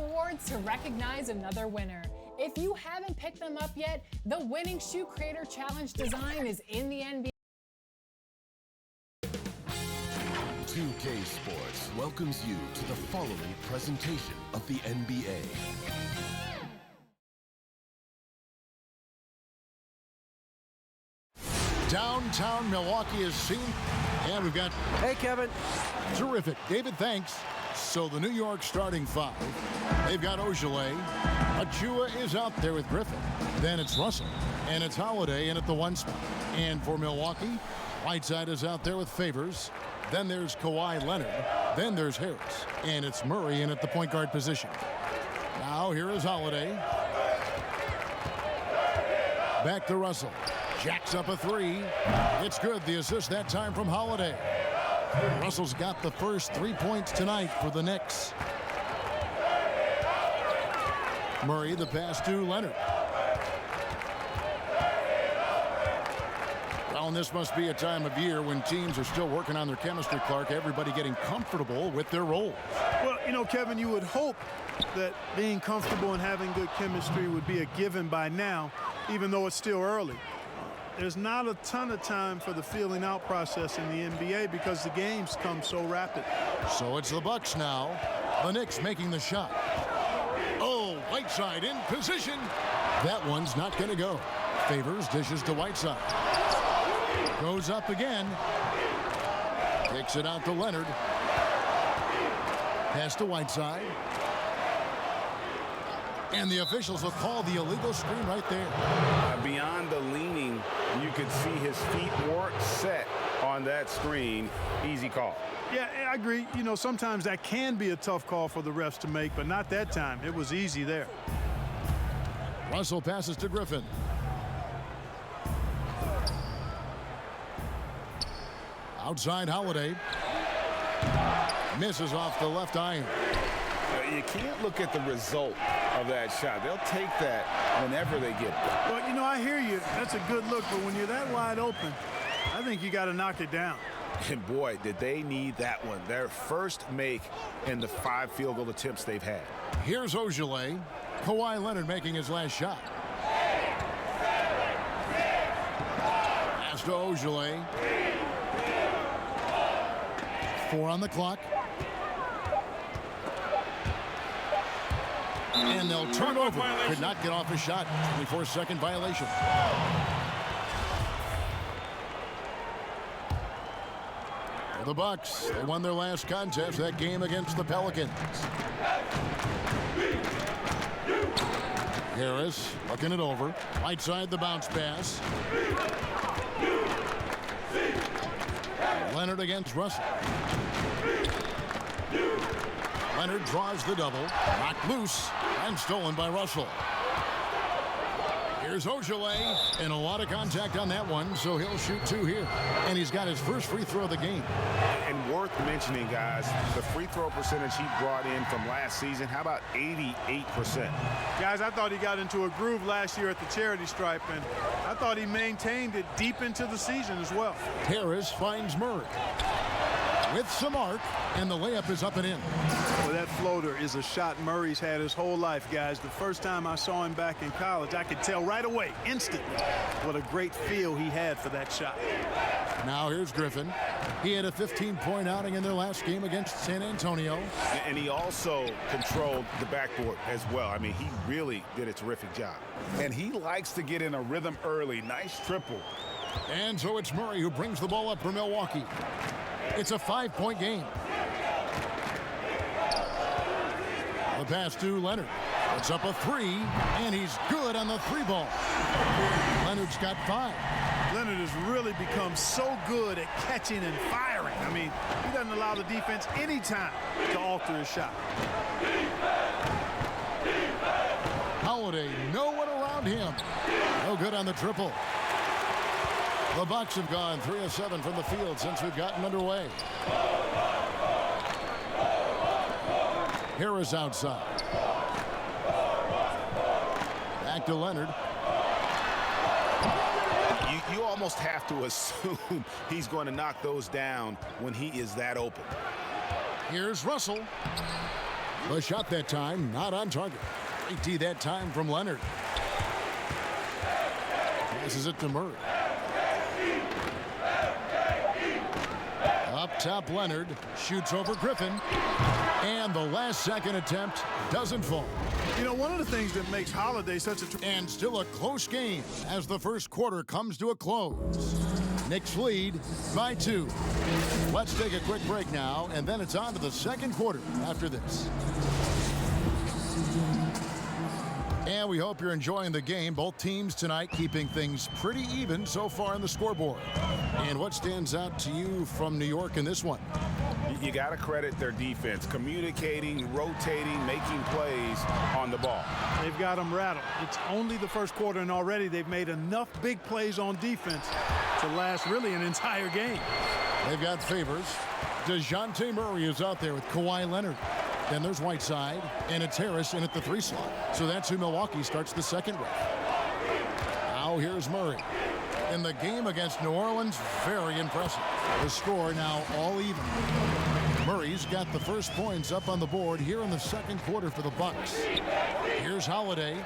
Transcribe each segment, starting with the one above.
Awards to recognize another winner. If you haven't picked them up yet, the Winning Shoe Creator Challenge design is in the NBA. 2K Sports welcomes you to the following presentation of the NBA. Downtown Milwaukee is seen, and we've got... Hey, Kevin. Terrific. David, thanks. So the New York starting five, they've got Ogilvy. Achua is out there with Griffin. Then it's Russell, and it's Holiday in at the one spot. And for Milwaukee, Whiteside is out there with Favors. Then there's Kawhi Leonard. Then there's Harris. And it's Murray in at the point guard position. Now here is Holiday. Back to Russell. Jacks up a three. It's good. The assist that time from Holiday. Russell's got the first 3 points tonight for the Knicks. Murray, the pass to Leonard. Well, and this must be a time of year when teams are still working on their chemistry, Clark. Everybody getting comfortable with their roles. Well, you know, Kevin, you would hope that being comfortable and having good chemistry would be a given by now, even though it's still early. There's not a ton of time for the feeling out process in the NBA because the games come so rapid. So it's the Bucks now. The Knicks making the shot. Oh, Whiteside in position. That one's not going to go. Favors dishes to Whiteside. Goes up again. Kicks it out to Leonard. Pass to Whiteside. And the officials will call the illegal screen right there. Beyond the leaning, you could see his feet weren't set on that screen. Easy call. Yeah, I agree. You know, sometimes that can be a tough call for the refs to make, but not that time. It was easy there. Russell passes to Griffin. Outside Holiday. Misses off the left iron. You can't look at the result of that shot. They'll take that whenever they get it. Well, you know, I hear you. That's a good look, but when you're that wide open, I think you got to knock it down. And boy, did they need that one. Their first make in the 5 field goal attempts they've had. Here's Ogilvy. Kawhi Leonard making his last shot. Pass to Ogilvy. 4 on the clock. And they'll turn over. Could not get off a shot. 24-second violation. The Bucks, they won their last contest, that game against the Pelicans. Harris looking it over. Right side, the bounce pass. Leonard against Russell. Leonard draws the double. Knocked loose and stolen by Russell. Here's Ogilvy, and a lot of contact on that one, so he'll shoot 2 here. And he's got his first free throw of the game. And worth mentioning, guys, the free throw percentage he brought in from last season, how about 88%? Guys, I thought he got into a groove last year at the charity stripe, and I thought he maintained it deep into the season as well. Harris finds Murray with some arc, and the layup is up and in. Well, that floater is a shot Murray's had his whole life, guys. The first time I saw him back in college, I could tell right away, instantly, what a great feel he had for that shot. Now here's Griffin. He had a 15-point outing in their last game against San Antonio. And he also controlled the backboard as well. I mean, he really did a terrific job. And he likes to get in a rhythm early. Nice triple. And so it's Murray who brings the ball up for Milwaukee. It's a 5-point game. The pass to Leonard. It's up a 3, and he's good on the 3 ball. Leonard's got 5. Leonard has really become so good at catching and firing. I mean, he doesn't allow the defense any time to alter his shot. Holiday, no one around him. No good on the triple. The Bucks have gone 3 of 7 from the field since we've gotten underway. Harris outside. Back to Leonard. You almost have to assume he's going to knock those down when he is that open. Here's Russell. The shot that time, not on target. Great D that time from Leonard. Passes it to Murray. Up top, Leonard shoots over Griffin. And the last second attempt doesn't fall. You know, one of the things that makes Holiday such a... And still a close game as the first quarter comes to a close. Knicks lead by 2. Let's take a quick break now, and then it's on to the second quarter after this. And we hope you're enjoying the game. Both teams tonight keeping things pretty even so far on the scoreboard. And what stands out to you from New York in this one? You got to credit their defense, communicating, rotating, making plays on the ball. They've got them rattled. It's only the first quarter, and already they've made enough big plays on defense to last really an entire game. They've got favors. DeJounte Murray is out there with Kawhi Leonard. Then there's Whiteside, and it's Harris in at the 3 slot. So that's who Milwaukee starts the second with. Now here's Murray. In the game against New Orleans, very impressive. The score now all even. Murray's got the first points up on the board here in the second quarter for the Bucks. Here's Holiday.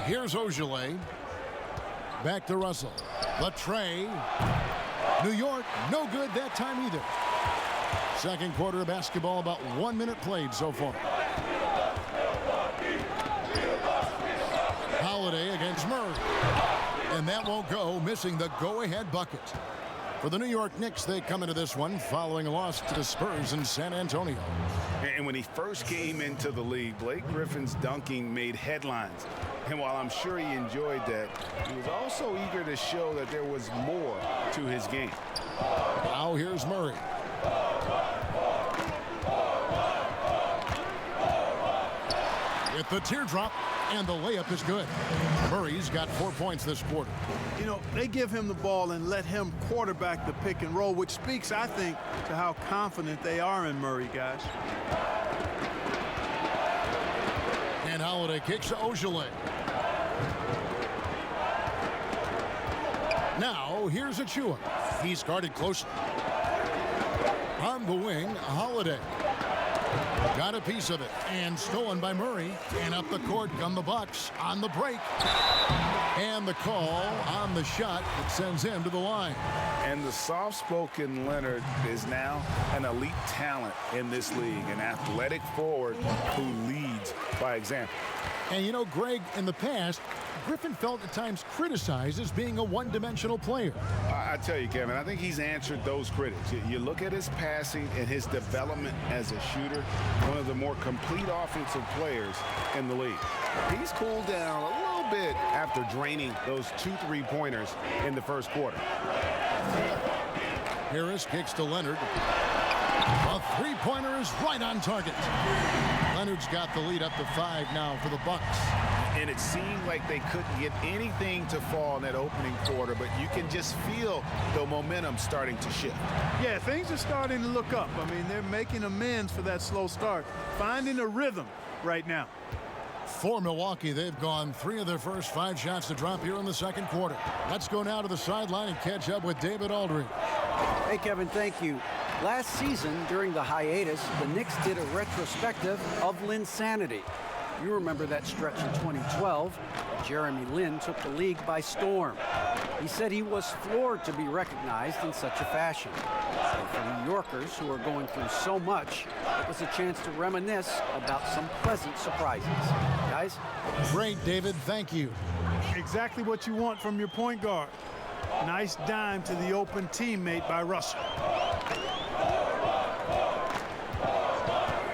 Here's Ojale. Back to Russell. Latrey. New York, no good that time either. Second quarter of basketball, about 1 minute played so far. Holiday against Murray. And that won't go, missing the go-ahead bucket. For the New York Knicks, they come into this one following a loss to the Spurs in San Antonio. And when he first came into the league, Blake Griffin's dunking made headlines. And while I'm sure he enjoyed that, he was also eager to show that there was more to his game. Now here's Murray. With the teardrop, and the layup is good. Murray's got 4 points this quarter. You know, they give him the ball and let him quarterback the pick and roll, which speaks, I think, to how confident they are in Murray, guys. And Holiday kicks to Ojale. Now, here's Achua. He's guarded closely. On the wing, Holiday. Got a piece of it, and stolen by Murray. And up the court come the Bucks on the break. And the call on the shot that sends him to the line. And the soft-spoken Leonard is now an elite talent in this league, an athletic forward who leads by example. And you know, Greg, in the past, Griffin felt at times criticized as being a one-dimensional player. I tell you, Kevin, I think he's answered those critics. You look at his passing and his development as a shooter, one of the more complete offensive players in the league. He's cooled down a little bit after draining those 2 3-pointers in the first quarter. Harris kicks to Leonard. A 3-pointer is right on target. Leonard's got the lead up to 5 now for the Bucks. And it seemed like they couldn't get anything to fall in that opening quarter, but you can just feel the momentum starting to shift. Yeah, things are starting to look up. I mean, they're making amends for that slow start, finding a rhythm right now. For Milwaukee, they've gone 3 of their first 5 shots to drop here in the second quarter. Let's go now to the sideline and catch up with David Aldridge. Hey, Kevin, thank you. Last season, during the hiatus, the Knicks did a retrospective of Linsanity. You remember that stretch in 2012. Jeremy Lin took the league by storm. He said he was floored to be recognized in such a fashion. And for New Yorkers who are going through so much, it was a chance to reminisce about some pleasant surprises. Guys? Great, David. Thank you. Exactly what you want from your point guard. Nice dime to the open teammate by Russell.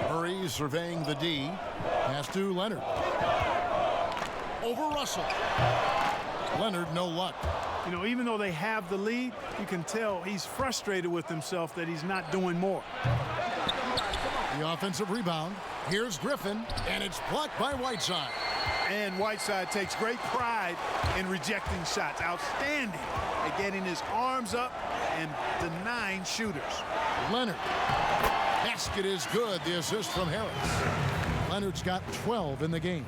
Murray surveying the D. Pass to Leonard. Over Russell. Leonard, no luck. You know, even though they have the lead, you can tell he's frustrated with himself that he's not doing more. The offensive rebound. Here's Griffin, and it's blocked by Whiteside. And Whiteside takes great pride in rejecting shots. Outstanding at getting his arms up and denying shooters. Leonard. Basket is good. The assist from Harris. Leonard's got 12 in the game.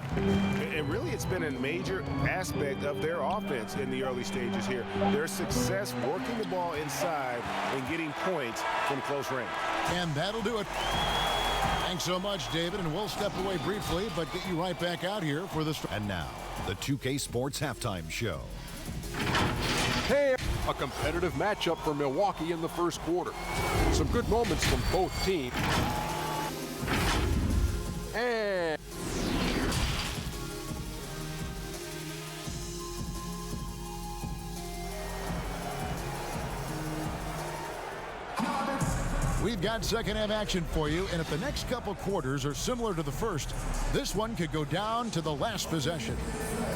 And really, it's been a major aspect of their offense in the early stages here. Their success working the ball inside and getting points from close range. And that'll do it. Thanks so much, David, and we'll step away briefly, but get you right back out here for the... And now, the 2K Sports Halftime Show. Hey, a competitive matchup for Milwaukee in the first quarter. Some good moments from both teams. And we've got second half action for you, and if the next couple quarters are similar to the first, this one could go down to the last possession.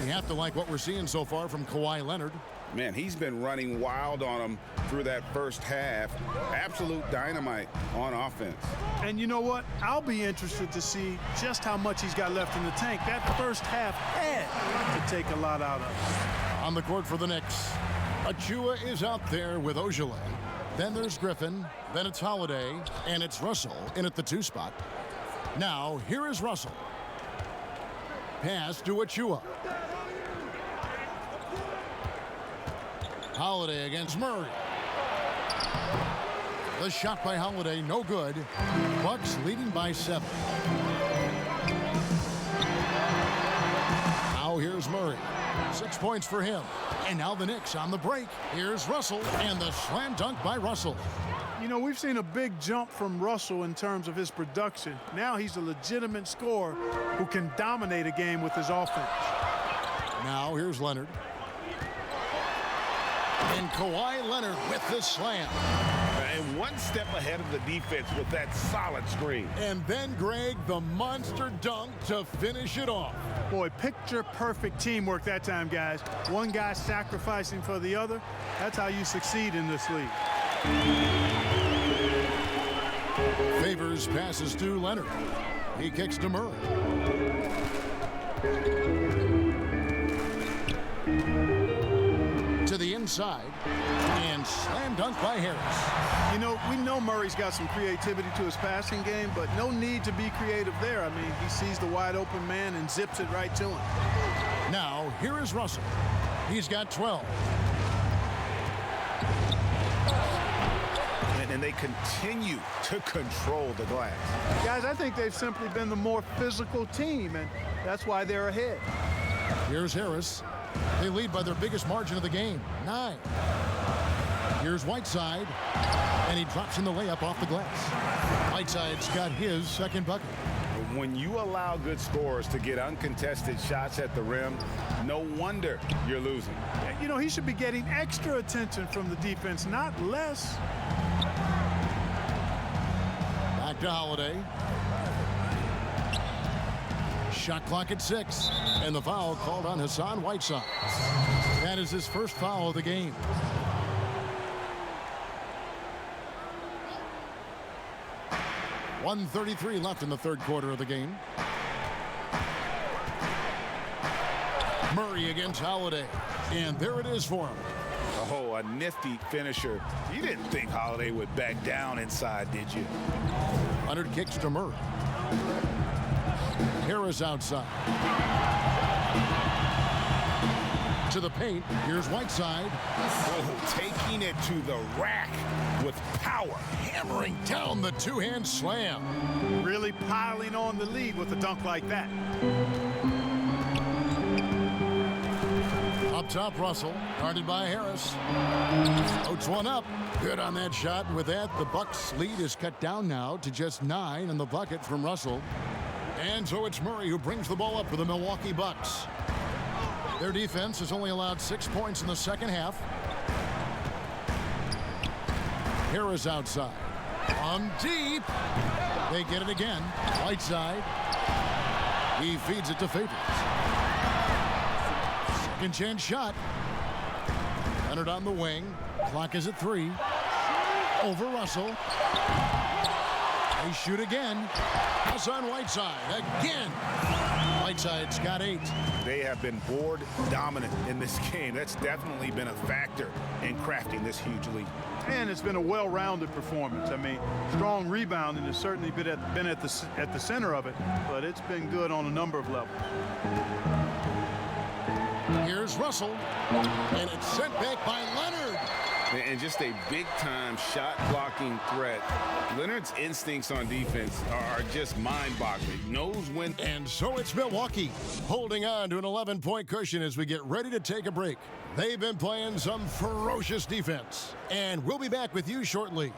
You have to like what we're seeing so far from Kawhi Leonard. Man, he's been running wild on them through that first half. Absolute dynamite on offense. And you know what? I'll be interested to see just how much he's got left in the tank. That first half had to take a lot out of him. On the court for the Knicks, Achua is out there with Ojale. Then there's Griffin, then it's Holiday, and it's Russell in at the 2 spot. Now, here is Russell. Pass to Achua. Holiday against Murray. The shot by Holiday, no good. Bucks leading by 7. Now here's Murray. 6 points for him. And now the Knicks on the break. Here's Russell, and the slam dunk by Russell. You know, we've seen a big jump from Russell in terms of his production. Now he's a legitimate scorer who can dominate a game with his offense. Now here's Leonard. And Kawhi Leonard with the slam. And one step ahead of the defense with that solid screen. And then, Greg, the monster dunk to finish it off. Boy, picture-perfect teamwork that time, guys. One guy sacrificing for the other. That's how you succeed in this league. Favors passes to Leonard. He kicks to Murray. To the inside, and slam dunk by Harris. You know, we know Murray's got some creativity to his passing game, but no need to be creative there. I mean, he sees the wide open man and zips it right to him. Now, here is Russell. He's got 12. And they continue to control the glass. Guys, I think they've simply been the more physical team, and that's why they're ahead. Here's Harris. They lead by their biggest margin of the game, 9. Here's Whiteside, and he drops in the layup off the glass. Whiteside's got his second bucket. When you allow good scorers to get uncontested shots at the rim, no wonder you're losing. You know, he should be getting extra attention from the defense, not less. Back to Holiday. Shot clock at 6, and the foul called on Hassan Whiteside. That is his first foul of the game. .133 left in the third quarter of the game. Murray against Holiday, and there it is for him. Oh, a nifty finisher. You didn't think Holiday would back down inside, did you? Leonard kicks to Murray. Harris outside. To the paint. Here's Whiteside. Oh, taking it to the rack with power. Hammering down the two-hand slam. Really piling on the lead with a dunk like that. Up top, Russell. Guarded by Harris. Floats one up. Good on that shot. And with that, the Bucks' lead is cut down now to just 9 in the bucket from Russell. And so it's Murray who brings the ball up for the Milwaukee Bucks. Their defense has only allowed 6 points in the second half. Harris outside. On deep. They get it again. Whiteside. He feeds it to Favors. Second chance shot. Leonard on the wing. Clock is at 3. Over Russell. They shoot again. Hassan Whiteside again. Whiteside's got 8. They have been board dominant in this game. That's definitely been a factor in crafting this huge lead. And it's been a well-rounded performance. I mean, strong rebounding has certainly been at the center of it, but it's been good on a number of levels. Here's Russell, and it's sent back by Leonard. And just a big-time shot-blocking threat. Leonard's instincts on defense are just mind-boggling. Knows when. And so it's Milwaukee holding on to an 11-point cushion as we get ready to take a break. They've been playing some ferocious defense. And we'll be back with you shortly.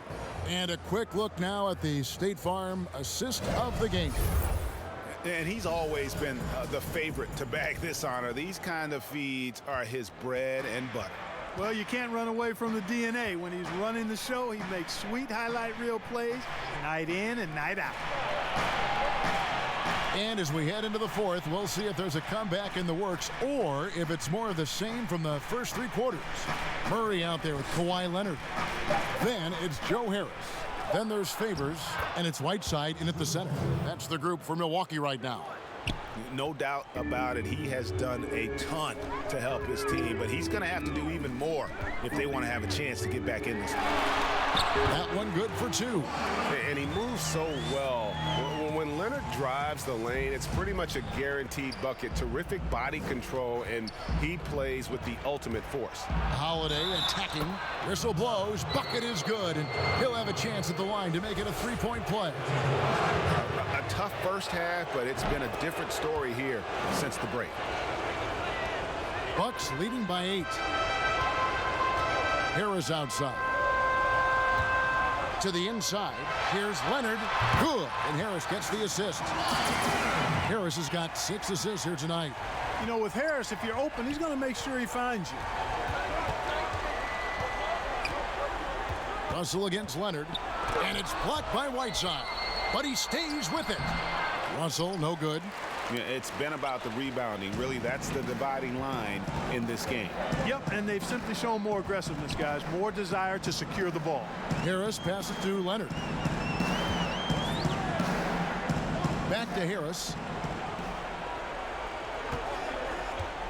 And a quick look now at the State Farm assist of the game. And he's always been the favorite to bag this honor. These kind of feeds are his bread and butter. Well, you can't run away from the DNA. When he's running the show, he makes sweet highlight reel plays night in and night out. And as we head into the fourth, we'll see if there's a comeback in the works or if it's more of the same from the first 3 quarters. Murray out there with Kawhi Leonard. Then it's Joe Harris. Then there's Favors, and it's Whiteside in at the center. That's the group for Milwaukee right now. No doubt about it. He has done a ton to help his team, but he's going to have to do even more if they want to have a chance to get back in this. That one good for 2. And he moves so well. When Leonard drives the lane, it's pretty much a guaranteed bucket. Terrific body control, and he plays with the ultimate force. Holiday attacking. Whistle blows. Bucket is good, and he'll have a chance at the line to make it a 3-point play. A tough first half, but it's been a different story here since the break. Bucks leading by 8. Harris outside. To the inside. Here's Leonard. Good. And Harris gets the assist. Harris has got 6 assists here tonight. You know, with Harris, if you're open, he's going to make sure he finds you. Russell against Leonard. And it's blocked by Whiteside. But he stays with it. Russell, no good. Yeah, it's been about the rebounding. Really, that's the dividing line in this game. Yep, and they've simply shown more aggressiveness, guys. More desire to secure the ball. Harris passes to Leonard. Back to Harris.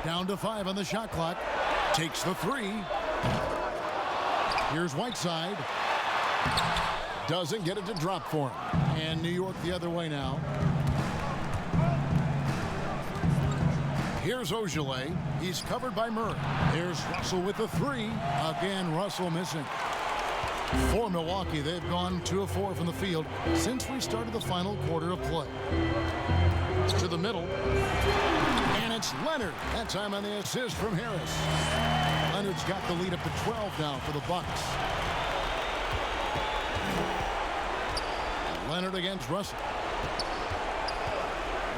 Down to 5 on the shot clock. Takes the 3. Here's Whiteside. Doesn't get it to drop for him. And New York the other way now. Here's Ogilvy. He's covered by Murray. Here's Russell with the 3. Again, Russell missing. For Milwaukee, they've gone 2 of 4 from the field since we started the final quarter of play. To the middle. And it's Leonard. That time on the assist from Harris. Leonard's got the lead up to 12 now for the Bucks. Leonard against Russell.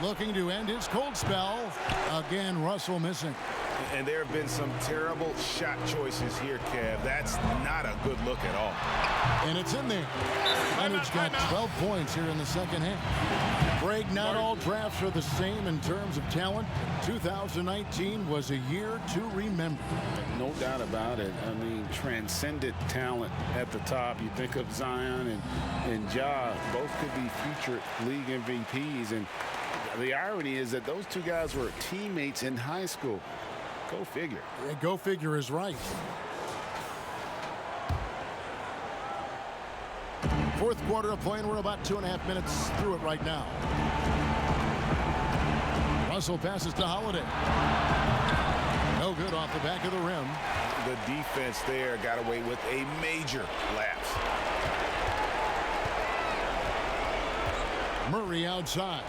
Looking to end his cold spell. Again, Russell missing. And there have been some terrible shot choices here, Kev. That's not a good look at all. And it's in there. Leonard's got 12 points here in the second half. Greg, not all drafts are the same in terms of talent. 2019 was a year to remember. No doubt about it. I mean, transcendent talent at the top. You think of Zion and Ja. Both could be future league MVPs. And the irony is that those 2 guys were teammates in high school. Go figure. Yeah, go figure is right. Fourth quarter of play, and we're about 2.5 minutes through it right now. Russell passes to Holiday. No good off the back of the rim. The defense there got away with a major lapse. Murray outside.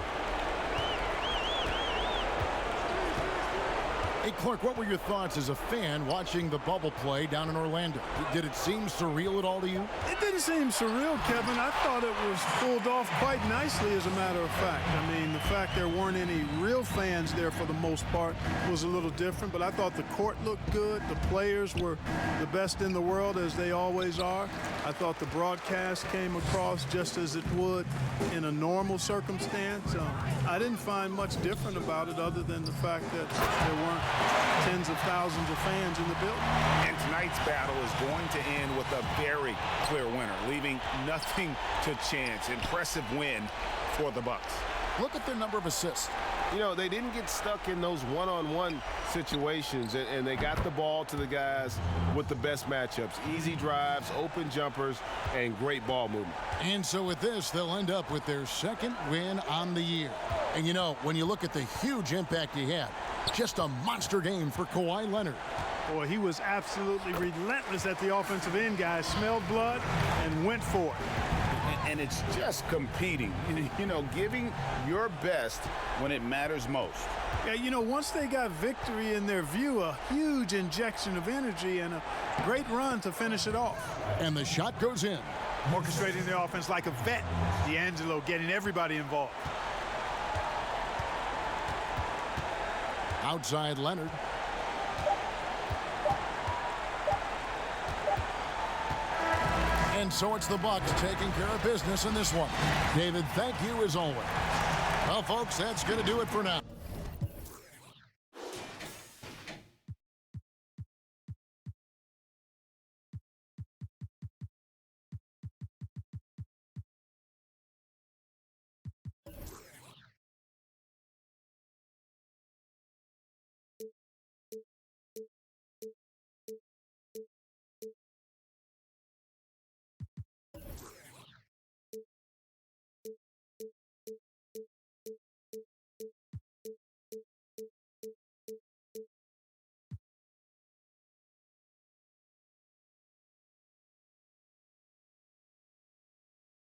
Hey, Clark, what were your thoughts as a fan watching the bubble play down in Orlando? Did it seem surreal at all to you? It didn't seem surreal, Kevin. I thought it was pulled off quite nicely, as a matter of fact. I mean, the fact there weren't any real fans there for the most part was a little different, but I thought the court looked good. The players were the best in the world, as they always are. I thought the broadcast came across just as it would in a normal circumstance. I didn't find much different about it other than the fact that there weren't tens of thousands of fans in the building. And tonight's battle is going to end with a very clear winner, leaving nothing to chance. Impressive win for the Bucks. Look at their number of assists. You know, they didn't get stuck in those one-on-one situations, and they got the ball to the guys with the best matchups. Easy drives, open jumpers, and great ball movement. And so with this, they'll end up with their second win on the year. And you know, when you look at the huge impact he had, just a monster game for Kawhi Leonard. Boy, he was absolutely relentless at the offensive end, guys. Smelled blood and went for it. And it's just competing, you know, giving your best when it matters most. Yeah, you know, once they got victory in their view, a huge injection of energy and a great run to finish it off. And the shot goes in. Orchestrating the offense like a vet. D'Angelo getting everybody involved. Outside Leonard. And so it's the Bucks taking care of business in this one. David, thank you as always. Well, folks, that's going to do it for now.